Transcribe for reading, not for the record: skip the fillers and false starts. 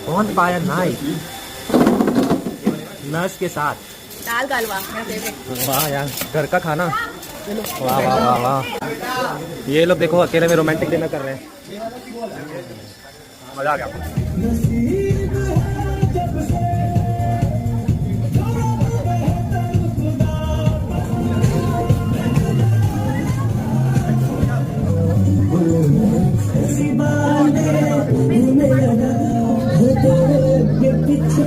कौन पाया knife nurse के साथ। दाल कालवा मेरा फेवरेट। वाह यार, घर का खाना। वाह वाह वाह वाह। ये लोग देखो अकेले में रोमांटिक डिनर कर रहे हैं। मजा आ गया। पीछे